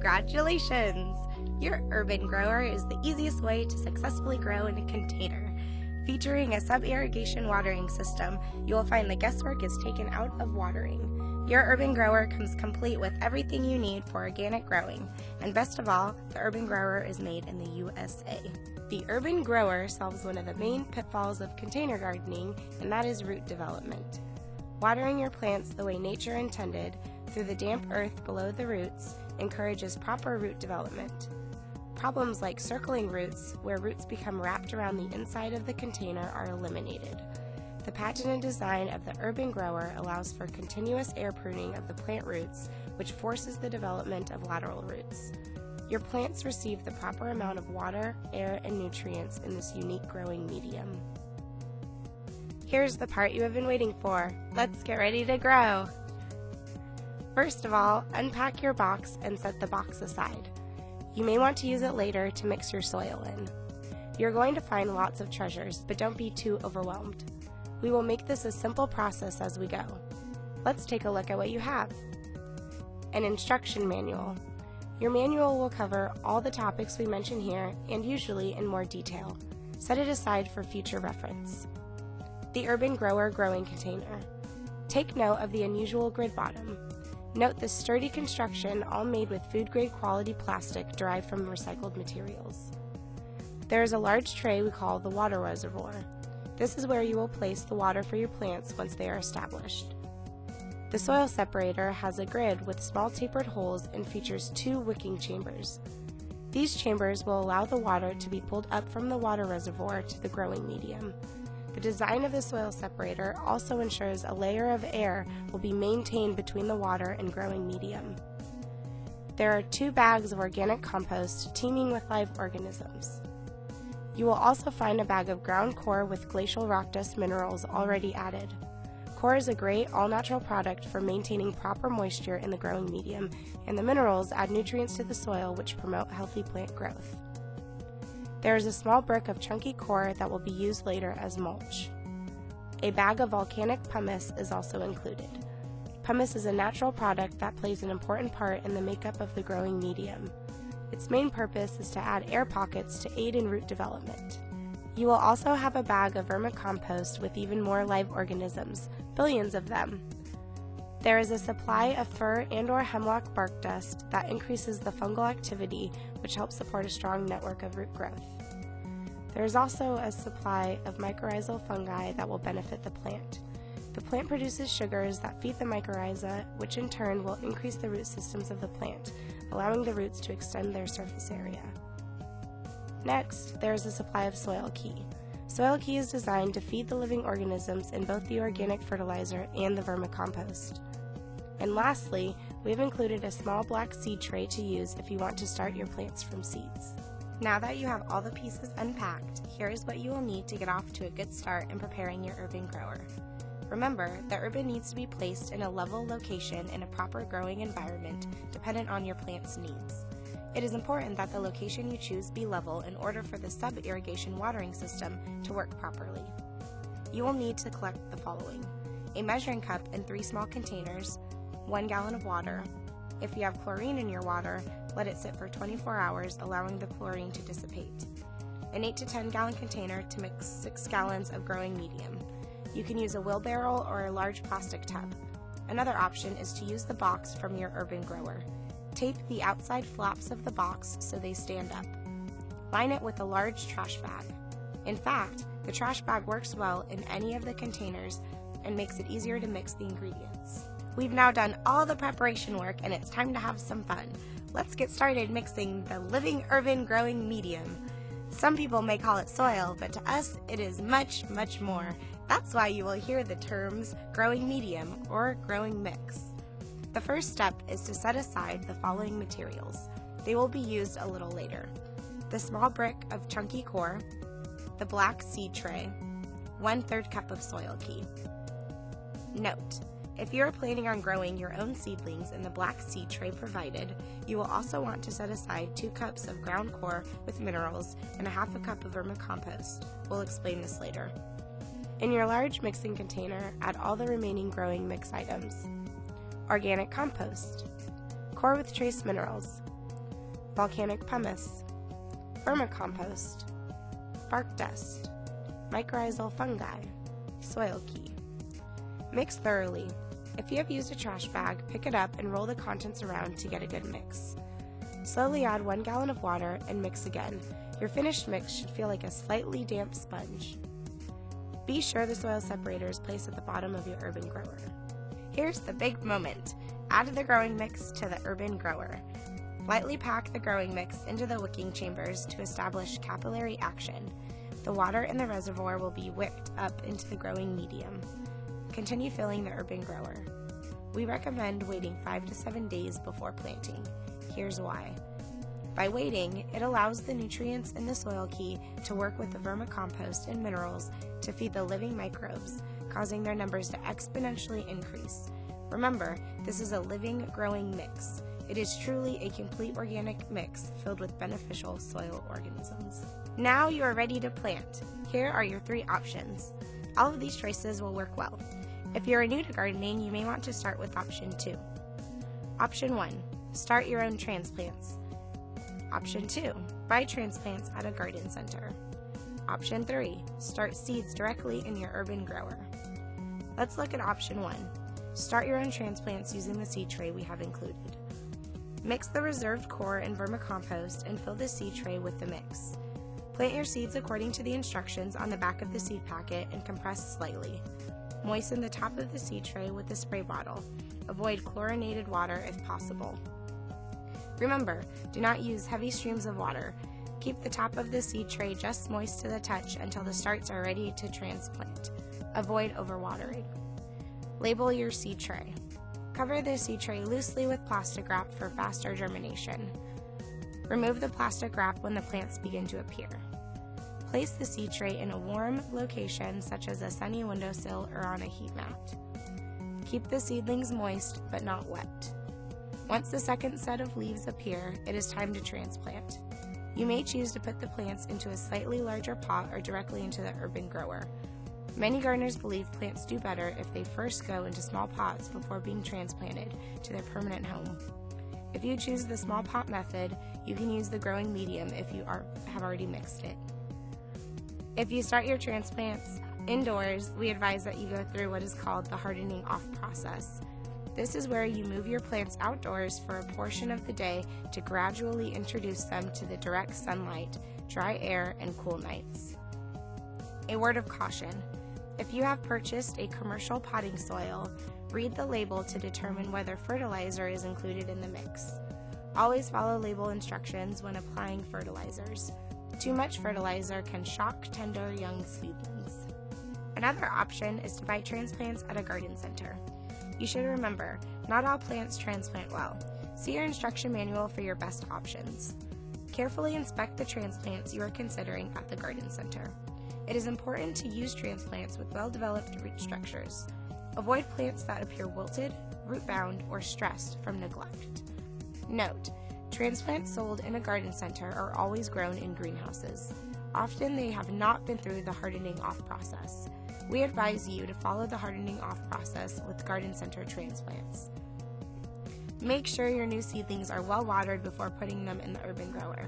Congratulations! Your UrBin Grower is the easiest way to successfully grow in a container. Featuring a sub-irrigation watering system, you will find the guesswork is taken out of watering. Your UrBin Grower comes complete with everything you need for organic growing, and best of all, the UrBin Grower is made in the USA. The UrBin Grower solves one of the main pitfalls of container gardening, and that is root development. Watering your plants the way nature intended, through the damp earth below the roots, encourages proper root development. Problems like circling roots, where roots become wrapped around the inside of the container, are eliminated. The patented design of the UrBin Grower allows for continuous air pruning of the plant roots, which forces the development of lateral roots. Your plants receive the proper amount of water, air, and nutrients in this unique growing medium. Here's the part you have been waiting for. Let's get ready to grow! First of all, unpack your box and set the box aside. You may want to use it later to mix your soil in. You're going to find lots of treasures, but don't be too overwhelmed. We will make this a simple process as we go. Let's take a look at what you have. An instruction manual. Your manual will cover all the topics we mention here and usually in more detail. Set it aside for future reference. The UrBin Grower growing container. Take note of the unusual grid bottom. Note the sturdy construction, all made with food-grade quality plastic derived from recycled materials. There is a large tray we call the water reservoir. This is where you will place the water for your plants once they are established. The soil separator has a grid with small tapered holes and features 2 wicking chambers. These chambers will allow the water to be pulled up from the water reservoir to the growing medium. The design of the soil separator also ensures a layer of air will be maintained between the water and growing medium. There are 2 bags of organic compost teeming with live organisms. You will also find a bag of ground core with glacial rock dust minerals already added. Core is a great all-natural product for maintaining proper moisture in the growing medium, and the minerals add nutrients to the soil which promote healthy plant growth. There is a small brick of chunky core that will be used later as mulch. A bag of volcanic pumice is also included. Pumice is a natural product that plays an important part in the makeup of the growing medium. Its main purpose is to add air pockets to aid in root development. You will also have a bag of vermicompost with even more live organisms, billions of them. There is a supply of fir and/or hemlock bark dust that increases the fungal activity, which helps support a strong network of root growth. There is also a supply of mycorrhizal fungi that will benefit the plant. The plant produces sugars that feed the mycorrhiza, which in turn will increase the root systems of the plant, allowing the roots to extend their surface area. Next, there is a supply of Soil Key. Soil Key is designed to feed the living organisms in both the organic fertilizer and the vermicompost. And lastly, we have included a small black seed tray to use if you want to start your plants from seeds. Now that you have all the pieces unpacked, here is what you will need to get off to a good start in preparing your UrBin Grower. Remember that UrBin needs to be placed in a level location in a proper growing environment dependent on your plant's needs. It is important that the location you choose be level in order for the sub-irrigation watering system to work properly. You will need to collect the following: a measuring cup and 3 small containers, 1 gallon of water. If you have chlorine in your water, let it sit for 24 hours, allowing the chlorine to dissipate. An 8 to 10 gallon container to mix 6 gallons of growing medium. You can use a wheelbarrow or a large plastic tub. Another option is to use the box from your UrBin Grower. Tape the outside flaps of the box so they stand up. Line it with a large trash bag. In fact, the trash bag works well in any of the containers and makes it easier to mix the ingredients. We've now done all the preparation work and it's time to have some fun. Let's get started mixing the living UrBin growing medium. Some people may call it soil, but to us it is much, much more. That's why you will hear the terms growing medium or growing mix. The first step is to set aside the following materials. They will be used a little later: the small brick of chunky core, the black seed tray, 1/3 cup of Soil Key. Note: if you are planning on growing your own seedlings in the black seed tray provided, you will also want to set aside 2 cups of ground core with minerals and 1/2 cup of vermicompost. We'll explain this later. In your large mixing container, add all the remaining growing mix items. Organic compost, core with trace minerals, volcanic pumice, vermicompost, bark dust, mycorrhizal fungi, soil key. Mix thoroughly. If you have used a trash bag, pick it up and roll the contents around to get a good mix. Slowly add 1 gallon of water and mix again. Your finished mix should feel like a slightly damp sponge. Be sure the soil separator is placed at the bottom of your UrBin grower. Here's the big moment. Add the growing mix to the UrBin grower. Lightly pack the growing mix into the wicking chambers to establish capillary action. The water in the reservoir will be wicked up into the growing medium. Continue filling the UrBin grower. We recommend waiting 5 to 7 days before planting. Here's why. By waiting, it allows the nutrients in the soil key to work with the vermicompost and minerals to feed the living microbes, causing their numbers to exponentially increase. Remember, this is a living, growing mix. It is truly a complete organic mix filled with beneficial soil organisms. Now you are ready to plant. Here are your 3 options. All of these choices will work well. If you are new to gardening, you may want to start with option 2. Option 1. Start your own transplants. Option 2. Buy transplants at a garden center. Option 3. Start seeds directly in your UrBin grower. Let's look at option 1. Start your own transplants using the seed tray we have included. Mix the reserved core and vermicompost and fill the seed tray with the mix. Plant your seeds according to the instructions on the back of the seed packet and compress slightly. Moisten the top of the seed tray with the spray bottle. Avoid chlorinated water if possible. Remember, do not use heavy streams of water. Keep the top of the seed tray just moist to the touch until the starts are ready to transplant. Avoid overwatering. Label your seed tray. Cover the seed tray loosely with plastic wrap for faster germination. Remove the plastic wrap when the plants begin to appear. Place the seed tray in a warm location such as a sunny windowsill or on a heat mat. Keep the seedlings moist but not wet. Once the second set of leaves appear, it is time to transplant. You may choose to put the plants into a slightly larger pot or directly into the UrBin grower. Many gardeners believe plants do better if they first go into small pots before being transplanted to their permanent home. If you choose the small pot method, you can use the growing medium if you have already mixed it. If you start your transplants indoors, we advise that you go through what is called the hardening off process. This is where you move your plants outdoors for a portion of the day to gradually introduce them to the direct sunlight, dry air, and cool nights. A word of caution. If you have purchased a commercial potting soil, read the label to determine whether fertilizer is included in the mix. Always follow label instructions when applying fertilizers. Too much fertilizer can shock tender young seedlings. Another option is to buy transplants at a garden center. You should remember, not all plants transplant well. See your instruction manual for your best options. Carefully inspect the transplants you are considering at the garden center. It is important to use transplants with well-developed root structures. Avoid plants that appear wilted, root-bound, or stressed from neglect. Note: transplants sold in a garden center are always grown in greenhouses. Often they have not been through the hardening off process. We advise you to follow the hardening off process with garden center transplants. Make sure your new seedlings are well watered before putting them in the UrBin grower.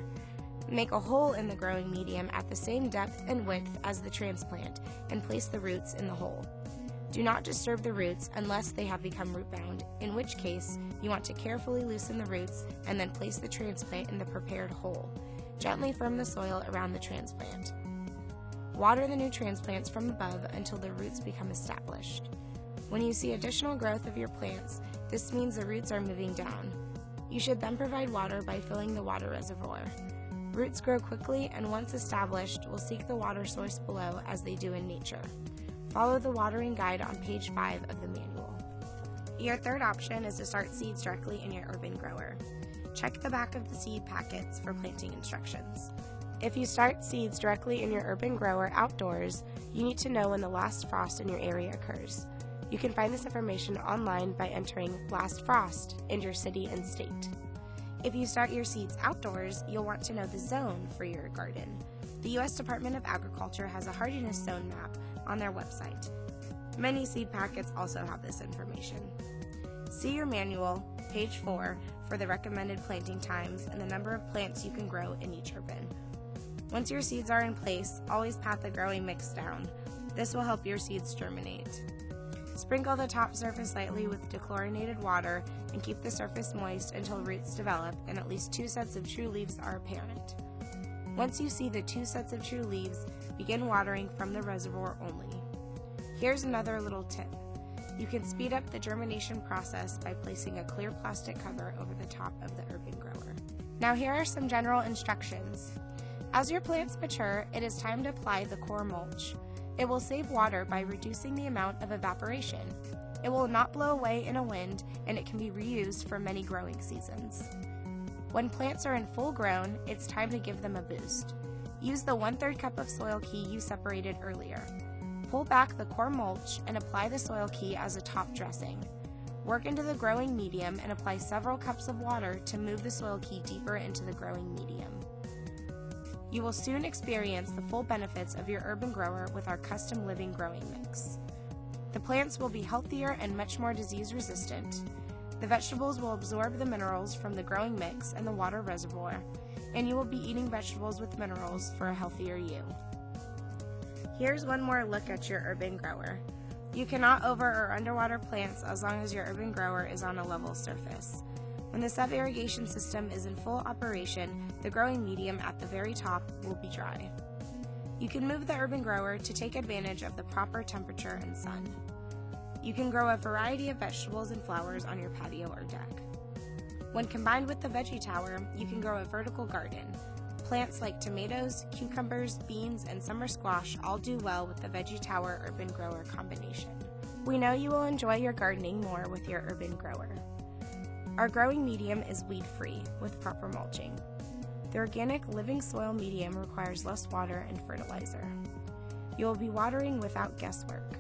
Make a hole in the growing medium at the same depth and width as the transplant and place the roots in the hole. Do not disturb the roots unless they have become root bound, in which case you want to carefully loosen the roots and then place the transplant in the prepared hole. Gently firm the soil around the transplant. Water the new transplants from above until the roots become established. When you see additional growth of your plants, this means the roots are moving down. You should then provide water by filling the water reservoir. Roots grow quickly and once established will seek the water source below as they do in nature. Follow the watering guide on page 5 of the manual. Your third option is to start seeds directly in your UrBin grower. Check the back of the seed packets for planting instructions. If you start seeds directly in your UrBin grower outdoors, you need to know when the last frost in your area occurs. You can find this information online by entering last frost in your city and state. If you start your seeds outdoors, you'll want to know the zone for your garden. The U.S. Department of Agriculture has a hardiness zone map on their website. Many seed packets also have this information. See your manual, page 4, for the recommended planting times and the number of plants you can grow in each UrBin. Once your seeds are in place, always pat the growing mix down. This will help your seeds germinate. Sprinkle the top surface lightly with dechlorinated water and keep the surface moist until roots develop and at least 2 sets of true leaves are apparent. Once you see the 2 sets of true leaves, begin watering from the reservoir only. Here's another little tip. You can speed up the germination process by placing a clear plastic cover over the top of the UrBin grower. Now here are some general instructions. As your plants mature, it is time to apply the core mulch. It will save water by reducing the amount of evaporation. It will not blow away in a wind, and it can be reused for many growing seasons. When plants are in full grown, it's time to give them a boost. Use the 1/3 cup of soil key you separated earlier. Pull back the core mulch and apply the soil key as a top dressing. Work into the growing medium and apply several cups of water to move the soil key deeper into the growing medium. You will soon experience the full benefits of your UrBin grower with our custom living growing mix. The plants will be healthier and much more disease resistant. The vegetables will absorb the minerals from the growing mix and the water reservoir, and you will be eating vegetables with minerals for a healthier you. Here's one more look at your UrBin grower. You cannot over or underwater plants as long as your UrBin grower is on a level surface. When the sub-irrigation system is in full operation, the growing medium at the very top will be dry. You can move the UrBin grower to take advantage of the proper temperature and sun. You can grow a variety of vegetables and flowers on your patio or deck. When combined with the veggie tower, you can grow a vertical garden. Plants like tomatoes, cucumbers, beans, and summer squash all do well with the veggie tower UrBin grower combination. We know you will enjoy your gardening more with your UrBin grower. Our growing medium is weed-free with proper mulching. The organic living soil medium requires less water and fertilizer. You will be watering without guesswork.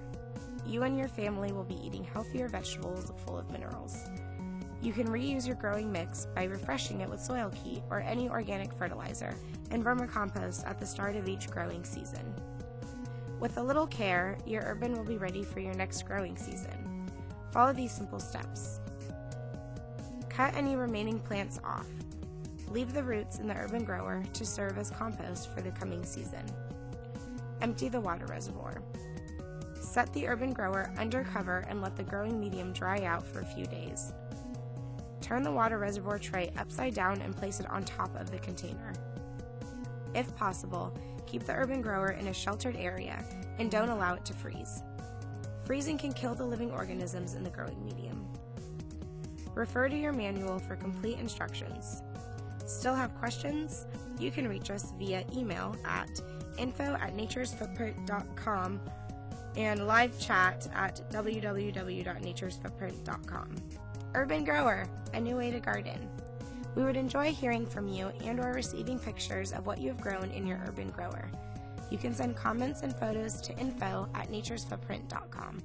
You and your family will be eating healthier vegetables full of minerals. You can reuse your growing mix by refreshing it with soil key or any organic fertilizer and vermicompost at the start of each growing season. With a little care, your UrBin will be ready for your next growing season. Follow these simple steps. Cut any remaining plants off. Leave the roots in the UrBin grower to serve as compost for the coming season. Empty the water reservoir. Set the UrBin grower under cover and let the growing medium dry out for a few days. Turn the water reservoir tray upside down and place it on top of the container. If possible, keep the UrBin grower in a sheltered area and don't allow it to freeze. Freezing can kill the living organisms in the growing medium. Refer to your manual for complete instructions. Still have questions? You can reach us via email at info@naturesfootprint.com and live chat at www.naturesfootprint.com. UrBin Grower, a new way to garden. We would enjoy hearing from you and/or receiving pictures of what you have grown in your UrBin grower. You can send comments and photos to info@naturesfootprint.com.